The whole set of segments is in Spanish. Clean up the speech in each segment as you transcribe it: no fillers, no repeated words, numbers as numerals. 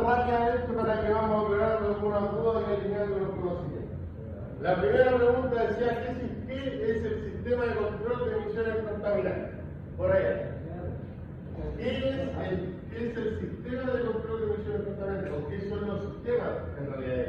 rápidamente para que vamos a aclarar algunas dudas y alineando los conocimientos. La primera pregunta decía, ¿qué es el sistema de control de emisiones contaminantes? Por ahí. ¿Qué es el sistema de control de emisiones contaminantes? ¿O qué son los sistemas en realidad?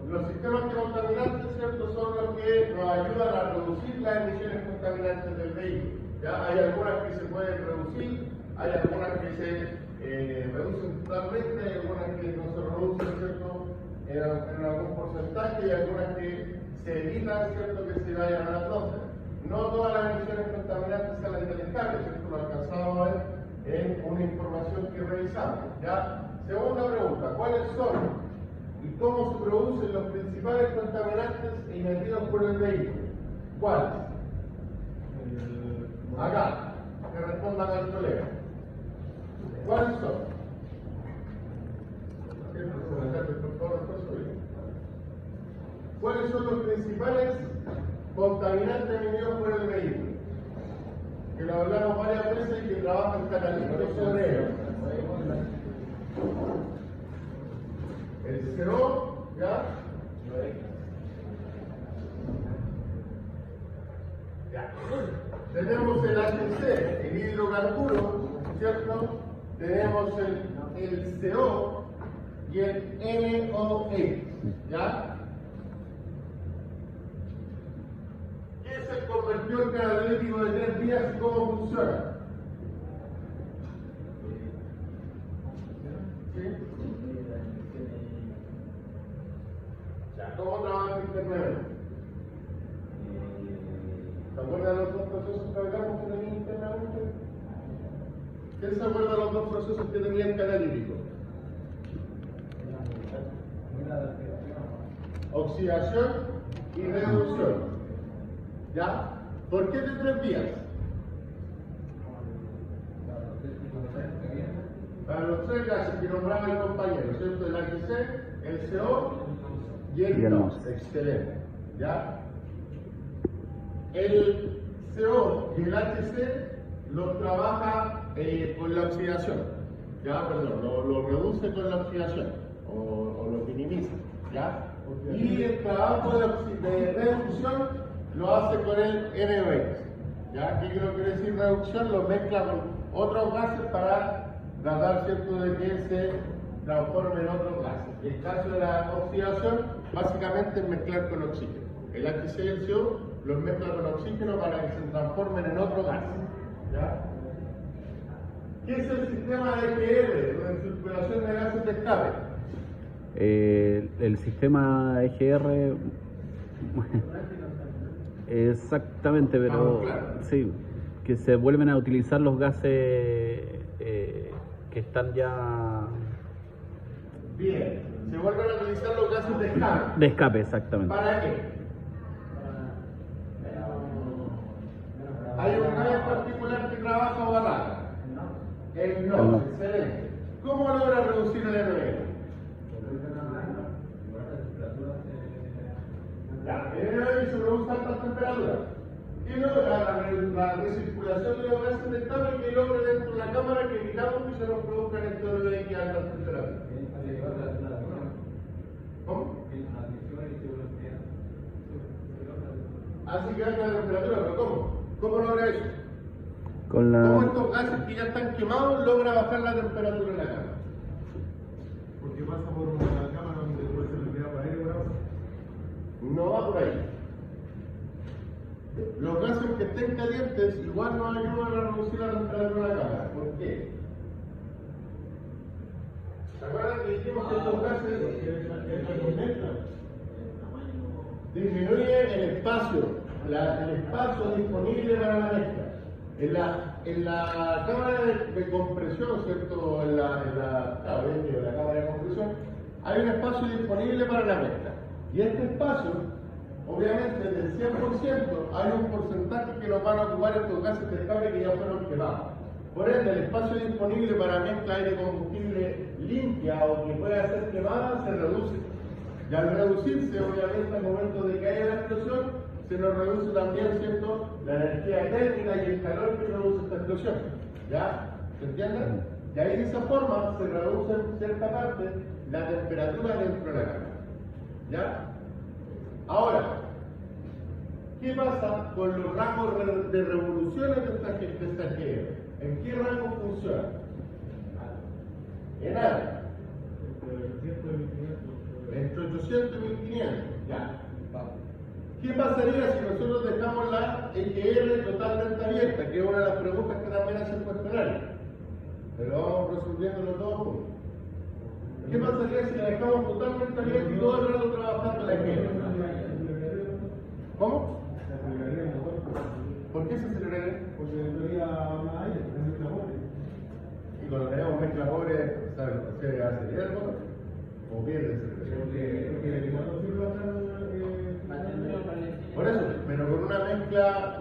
Los sistemas contaminantes, ¿cierto?, son los que nos ayudan a reducir las emisiones contaminantes del vehículo. ¿Ya? Hay algunas que se pueden reducir, hay algunas que se reducen totalmente, hay algunas que no se reducen, ¿cierto?, en algún porcentaje, y algunas que se evitan, ¿cierto?, que se vayan a la atmósfera. No todas las emisiones contaminantes salen del escape, ¿cierto?, lo alcanzamos a ver en una información que revisamos. ¿Ya? Segunda pregunta, ¿cuáles son y cómo se producen los principales contaminantes emitidos por el vehículo? ¿Cuáles? Acá, que respondan al colega. ¿Cuáles son? ¿Cuáles son los principales contaminantes emitidos por el vehículo? Que lo hablamos varias veces y que trabajan catalíticos sobre ellos. El CO, ¿ya? Ya. Tenemos el HC, el hidrocarburo, ¿cierto? Tenemos el CO y el NOx, ¿ya? ¿Qué es el convertidor catalítico de 3 vías y cómo funciona? ¿Sí? ¿Cómo trabaja el internet? ¿Se acuerdan los dos procesos que hablamos que tenían internamente? ¿Quién se acuerda de los dos procesos que tenía el catalítico? Oxidación y reducción. ¿Ya? ¿Por qué de 3 vías? Para los 3 gases que nombraba el compañero, ¿cierto? El HC, el CO y el NOx. Excelente. ¿Ya? El CO y el HC los trabaja con la oxidación. ¿Ya? Perdón, lo reduce con la oxidación o lo minimiza. ¿Ya? Y el trabajo de reducción lo hace con el NOx. ¿Ya? ¿Qué quiere decir reducción? Lo mezcla con otros gases para tratar, ¿cierto?, de que se transforme en otros gases. Y el caso de la oxidación, básicamente es mezclar con oxígeno. El HC y el CO los mezcla con oxígeno para que se transformen en otros gases. ¿Ya? ¿Qué es el sistema EGR, de circulación de gases de escape? El sistema EGR, exactamente, pero claro. Sí, que se vuelven a utilizar los gases que están ya... Bien, se vuelven a utilizar los gases de escape. De escape, exactamente. ¿Para qué? Hay un gas en particular que trabaja o ataca. El NOx, excelente. ¿Cómo logra reducir el NOx? Ya, el NOx se produce a altas temperaturas. ¿Qué logra la recirculación de los gases de escape que logra dentro de la cámara que evitamos que se nos produzcan estos NOx a altas temperaturas? ¿Cómo? Así que alta temperatura, pero ¿cómo? ¿Cómo logra eso? ¿Cómo estos gases que ya están quemados logra bajar la temperatura en la cámara? Porque pasa por una cámara donde puede ser liberado para aire, ¿verdad? No va por ahí. Los gases que estén calientes igual nos ayudan a reducir la temperatura de la cámara. ¿Por qué? ¿Se acuerdan que dijimos que estos gases disminuyen el espacio disponible para la mezcla? En la cámara de compresión, ¿cierto? En la cámara de compresión, hay un espacio disponible para la mezcla. Y este espacio, obviamente, del 100%, hay un porcentaje que nos van a ocupar estos gases de escape que ya fueron quemados. Por ende, el espacio disponible para mezcla aire-combustible limpia o que pueda ser quemada se reduce. Y al reducirse, obviamente, al momento de que haya la explosión, se nos reduce también, ¿cierto?, la energía térmica y el calor que produce explosión. ¿Ya? ¿Se entiende? Y ahí de esa forma se reduce en cierta parte la temperatura dentro de la cámara. ¿Ya? Ahora, ¿qué pasa con los rangos de revoluciones de esta GR? ¿En qué rango funciona? En área. Entre 800 y 1500. ¿Ya? ¿Qué pasaría si nosotros dejamos la EGR totalmente abierta? Que es una de las preguntas que también hace el cuestionario. Pero vamos resolviéndolo todo juntos. ¿Qué pasaría si la dejamos totalmente abierta y todo el rato trabajando la EGR? ¿Cómo? ¿Por qué se aceleraría? Porque debería más aire, es mucha pobre. Y cuando tenemos mezcla pobre, ¿sabes? ¿Se acelera el motor? ¿O pierde aceleración? Porque el motor siempre va a estar. Por eso, pero con una mezcla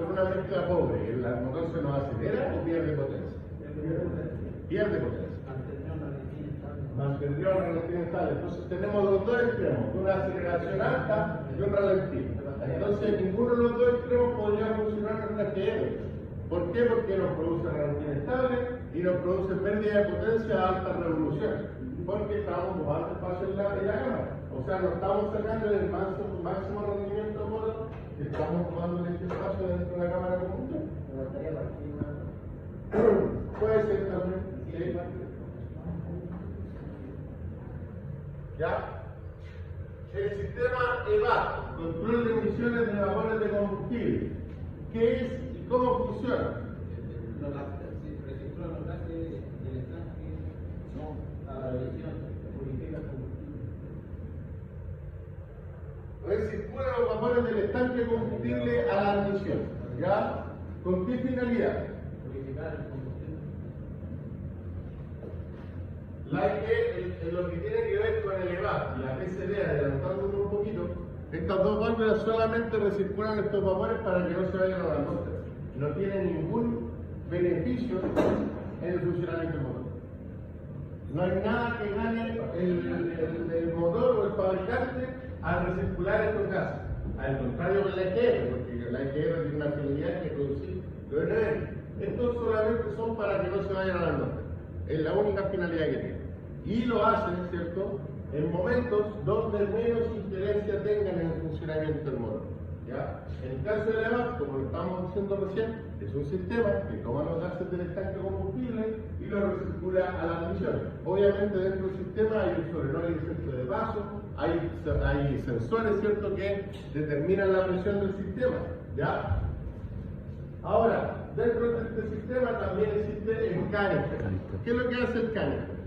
pobre, ¿el motor se nos acelera o pierde potencia? Pierde potencia. Mantendría un ralentí estable. Entonces tenemos los dos extremos, una aceleración alta y un ralentí. Entonces ninguno de los dos extremos podría funcionar en nuestra GR. ¿Por qué? Porque nos produce ralentí estable y nos produce pérdida de potencia a alta revolución. Porque estamos ocupando espacio en la cámara. O sea, no estamos sacando el máximo rendimiento del motor, estamos ocupando este espacio dentro de la cámara de combustión. Puede ser también. ¿Sí? ¿Ya? El sistema EVAP, control de emisiones de vapores de combustible. ¿Qué es y cómo funciona? Los gases del estanque son a la visión, se purifica el combustible. Recirculan los vapores del estanque de combustible a la admisión. ¿Ya? ¿Con qué finalidad? Purificar el combustible. Lo que tiene que ver con el EVAP y la PCD, adelantándonos un poquito, estas dos válvulas solamente recirculan estos vapores para que no se vayan a la atmósfera. No tienen ningún beneficio en el funcionamiento del motor. No hay nada que gane el motor o el fabricante al recircular estos gases. Al contrario que la EGR, porque la EGR tiene una finalidad que producir los NR. Estos solamente son para que no se vayan a la atmósfera. Es la única finalidad que tiene. Y lo hacen, ¿cierto?, en momentos donde menos injerencia tengan en el funcionamiento del motor. ¿Ya? En el caso del EVAP, como lo estábamos diciendo recién, es un sistema que toma los gases del estanque de combustible y lo recircula a la admisión. Obviamente dentro del sistema hay un solenoide centro de paso, hay sensores, ¿cierto?, que determinan la presión del sistema. ¿Ya? Ahora, dentro de este sistema también existe el canister. ¿Qué es lo que hace el canister?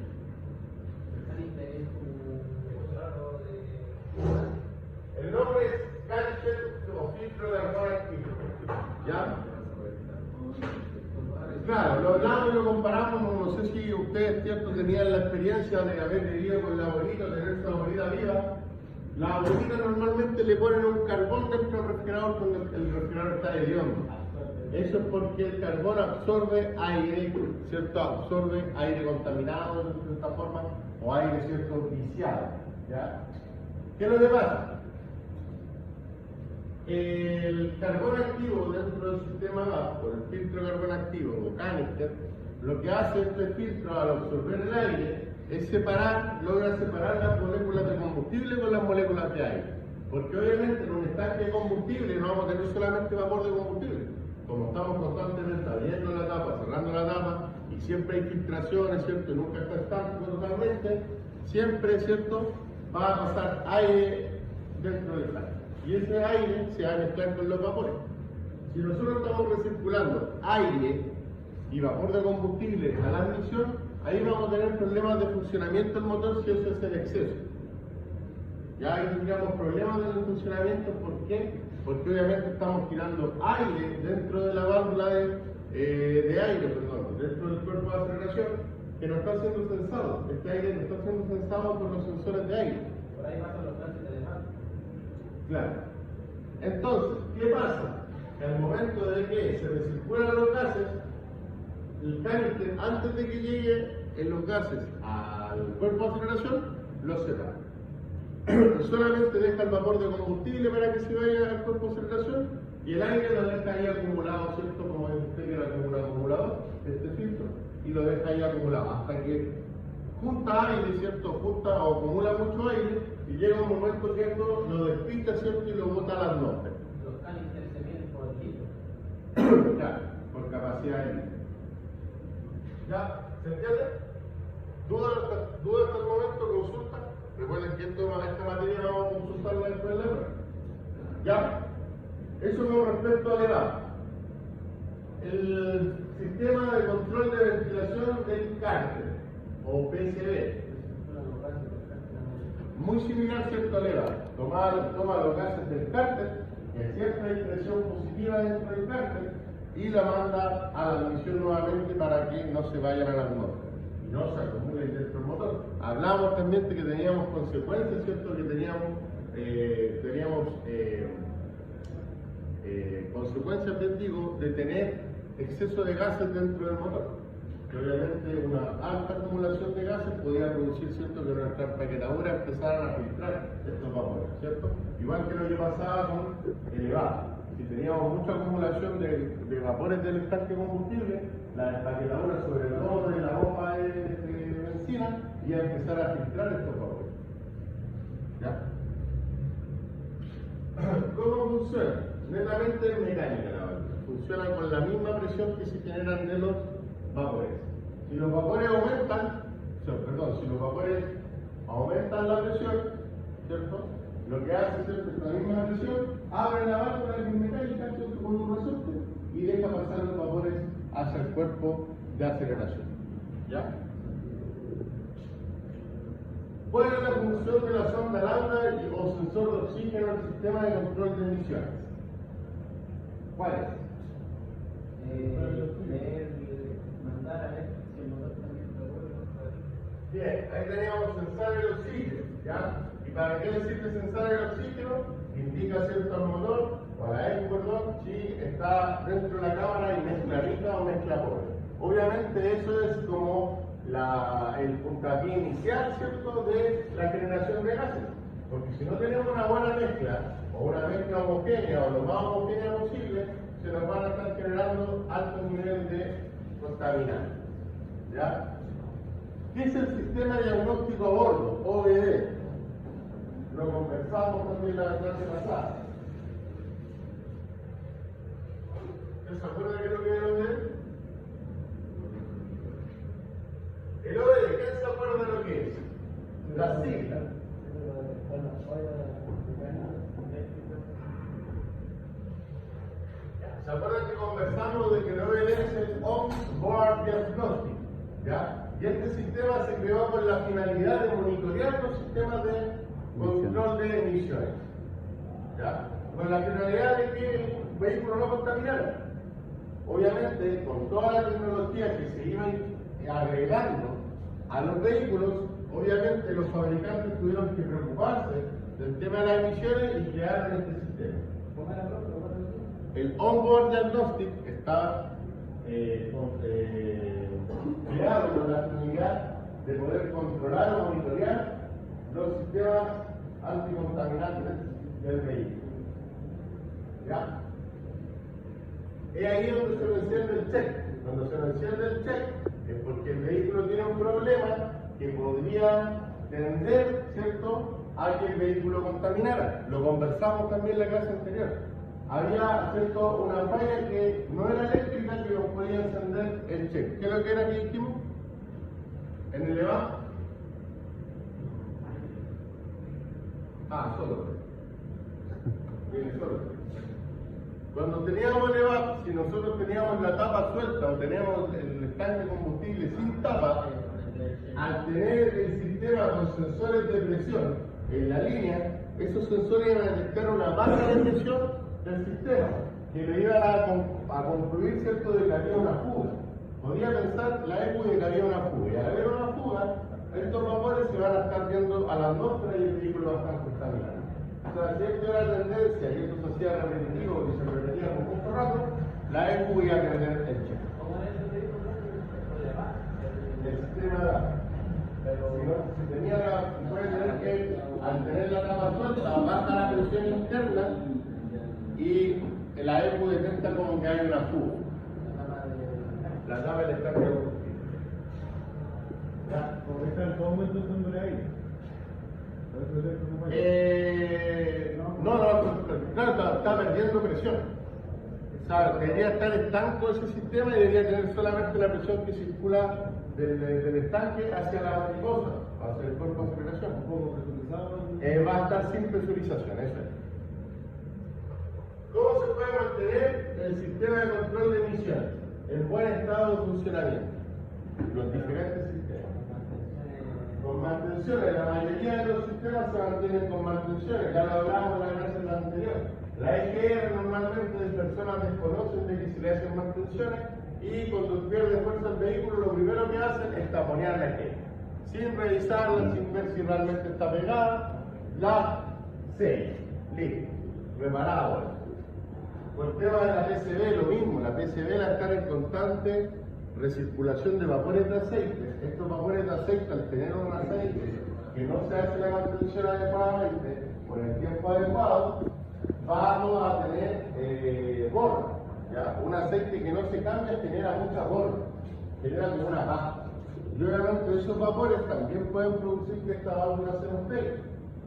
El nombre es canister o filtro de argón activo. ¿Ya? Claro, lo hablamos y lo comparamos, no sé si ustedes, ¿cierto?, tenían la experiencia de haber vivido con la abuelita, tener su abuelita viva. La abuelita normalmente le ponen un carbón dentro del refrigerador cuando el refrigerador está hediondo. Eso es porque el carbón absorbe aire, ¿cierto? Absorbe aire contaminado de esta forma, o aire, ¿cierto?, viciado. ¿Ya? ¿Qué es lo que pasa? El carbón activo dentro del sistema VAP, el filtro de carbón activo o canister, lo que hace este filtro al absorber el aire es logra separar las moléculas de combustible con las moléculas de aire. Porque obviamente en un estanque de combustible no vamos a tener solamente vapor de combustible. Como estamos constantemente abriendo la tapa, cerrando la tapa, y siempre hay filtraciones, ¿cierto? Y nunca está estático totalmente, siempre, ¿cierto?, va a pasar aire dentro del tanque. Y ese aire se va a mezclar con los vapores. Si nosotros estamos recirculando aire y vapor de combustible a la admisión, ahí vamos a tener problemas de funcionamiento del motor si eso es el exceso. Ya ahí tendríamos problemas en el funcionamiento, ¿por qué? Porque obviamente estamos tirando aire dentro de la válvula de aire, dentro del cuerpo de aceleración, que no está siendo sensado. Este aire no está siendo sensado por los sensores de aire. Por ahí pasan los gases de demanda. Claro. Entonces, ¿qué pasa? Que al momento de que se recirculan los gases, el canister, antes de que lleguen los gases al cuerpo de aceleración, los separa. Solamente deja el vapor de combustible para que se vaya al cuerpo de aceleración y el aire lo deja ahí acumulado, ¿cierto? Como usted que era como un acumulador, lo deja ahí acumulado, hasta que junta aire, ¿cierto? Junta o acumula mucho aire y llega un momento, ¿cierto? Lo despista, ¿cierto? Y lo bota a la atmósfera. Los cálices se miden por litro. Ya, por capacidad de líquido. ¿Ya? ¿Se entiende? ¿Duda hasta el momento? Consulta. Recuerden que esta materia vamos a consultarla después de la prueba. ¿Ya? Eso con respecto al EVAP. El sistema de control de ventilación del cárter, o PCV. Muy similar, ¿cierto? Al EVAP. Toma los gases del cárter, que hay cierta impresión positiva dentro del cárter, y la manda a la admisión nuevamente para que no se vayan a la atmósfera y no se acumulen dentro del motor. Hablamos también de que teníamos consecuencias, ¿cierto? Que teníamos consecuencias, bien digo, de tener exceso de gases dentro del motor. Que obviamente una alta acumulación de gases podía producir, ¿cierto?, que nuestras empaquetaduras empezaran a filtrar estos vapores, ¿cierto? Igual que lo que pasaba con el EVAP. Si teníamos mucha acumulación de vapores del estanque combustible, la empaquetadura, sobre todo de la bomba de benzina, iba a empezar a filtrar estos vapores. ¿Ya? ¿Cómo funciona? Netamente mecánica la válvula. Funciona con la misma presión que se generan de los vapores. Si los vapores aumentan la presión, ¿cierto? Lo que hace es que la misma presión abre la válvula de mecánica, ¿cierto?, con un resorte y deja pasar los vapores hacia el cuerpo de aceleración. ¿Ya? ¿Cuál es la función de la sonda lambda o sensor de oxígeno del sistema de control de emisiones? ¿Cuál es? Mandar a ver si el motor también lo vuelve. Bien, ahí teníamos sensar el oxígeno, ¿ya? ¿Y para qué le sirve sensar el oxígeno? Indica, ¿cierto?, al motor o a la ECU, perdón, si está dentro de la cámara y mezcla rica o mezcla pobre. Obviamente eso es como el puntapié inicial, ¿cierto?, de la generación de gases. Porque si no tenemos una buena mezcla o una mezcla homogénea o lo más homogénea posible, se nos van a estar generando altos niveles de contaminantes. ¿Ya? ¿Qué es el sistema de diagnóstico a bordo, OBD? Lo conversamos también la clase pasada. ¿Se acuerdan de qué es lo que es el OBD? El OBD, ¿quién se acuerda de lo que es? La sigla. ¿Se acuerdan que conversamos de que el OBD es el On-Board Diagnostic? ¿Ya? Y este sistema se creó con la finalidad de monitorear los sistemas de control de emisiones. ¿Ya? Con la finalidad de que el vehículo no contaminara. Obviamente, con toda la tecnología que se iba agregando a los vehículos, obviamente los fabricantes tuvieron que preocuparse del tema de las emisiones y crearon este sistema. El On-Board Diagnostic está creado con la finalidad de poder controlar o monitorear los sistemas anticontaminantes del vehículo. ¿Ya? Es ahí donde se enciende el check. Cuando se enciende el check es porque el vehículo tiene un problema que podría tender, ¿cierto?, a que el vehículo contaminara. Lo conversamos también en la clase anterior. Había, ¿cierto?, una falla que no era eléctrica que nos podía encender el check. ¿Qué es lo que era que dijimos? ¿En el EVAP? Solo. Viene solo. Cuando teníamos el EVAP, si nosotros teníamos la tapa suelta o teníamos el estanque de combustible sin tapa, al tener el sistema con sensores de presión en la línea, esos sensores iban a detectar una baja de presión del sistema, que le iba a concluir, ¿cierto?, de que había una fuga. Podía pensar la ECU de que había una fuga, y al haber una fuga, estos vapores se van a estar viendo a la atmósfera y el vehículo va a estar contaminado. O sea, si esto era tendencia y esto se hacía repetitivo, que se repetía con mucho rato, la ECU iba a perder el check. El sistema de datos. Si tenía puede tener que, al tener la tapa suelta, baja la presión interna y la ECU detecta como que hay una fuga. La tapa del estanque de combustible. Ya, como está en todo momento dándole aire. Claro, está perdiendo presión. O sea, debería estar estanco ese sistema y debería tener solamente la presión que circula del estanque hacia la mariposa, hacia el cuerpo de aceleración. Un poco presurizado. Va a estar sin presurización, eso es. ¿Cómo se puede mantener el sistema de control de emisiones en buen estado de funcionamiento? Los diferentes sistemas. Con mantenciones, la mayoría de los sistemas se mantienen con mantenciones, ya lo hablamos la clase anterior. La EGR normalmente de personas desconocen de que se le hacen mantenciones y cuando pierde fuerza el vehículo lo primero que hacen es taponear la EGR. Sin revisarla, sin ver si realmente está pegada, la sella, listo, reparado. Por el tema de la PCB, lo mismo, la PCB la está en constante recirculación de vapores de aceite. Estos vapores de aceite, al tener un aceite que no se hace la mantención adecuadamente por el tiempo adecuado, vamos a tener borra. ¿Ya? Un aceite que no se cambia genera mucha borra, genera como una pasta. Y obviamente esos vapores también pueden producir que esta válvula se nos pegue.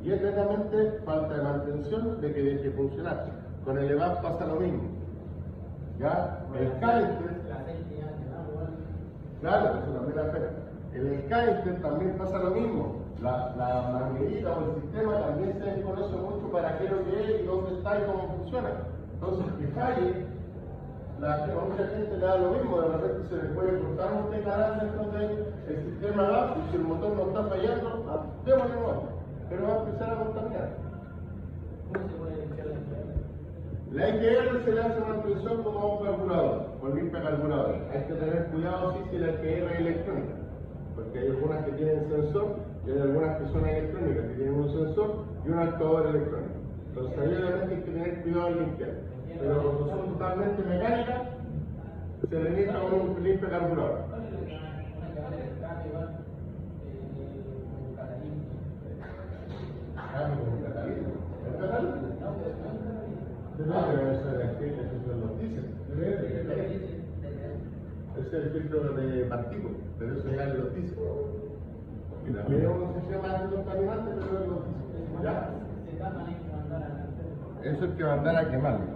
Y es netamente falta de mantención de que deje de funcionar. Con el EVAP pasa lo mismo. ¿Ya? El canister, claro, eso también afecta. En el canister también pasa lo mismo. La manguerita o el sistema también se desconoce mucho para qué es lo que es y dónde está y cómo funciona. Entonces, que falle, mucha gente le da lo mismo, de repente se le puede cortar un canal dentro del sistema gas y si el motor no está fallando, démosle nuevo, pero va a empezar a contaminar. ¿Cómo se puede limpiar la EGR? La EGR se le hace mantención como a un carburador, con limpia carburador. Hay que tener cuidado si la EGR es electrónica, porque hay algunas que tienen sensor y hay algunas que son electrónicas, que tienen un sensor y un actuador electrónico. Entonces ahí obviamente hay que tener cuidado en limpiar. Pero cuando son totalmente mecánicas, se le necesita un limpio carburador. ¿Cuál es una que vale el cambio igual? Como catalítico. Cambio con catalítico. ¿El catalítico? No, pero no es catalítico. Pero eso es lo que dicen. Ese es el filtro de partículas, pero eso ya lo dice. Y también es un sistema anticontaminante, pero es lo dice. ¿Ya? Se tapan, hay que mandar a la. Eso hay que mandar a quemarlo.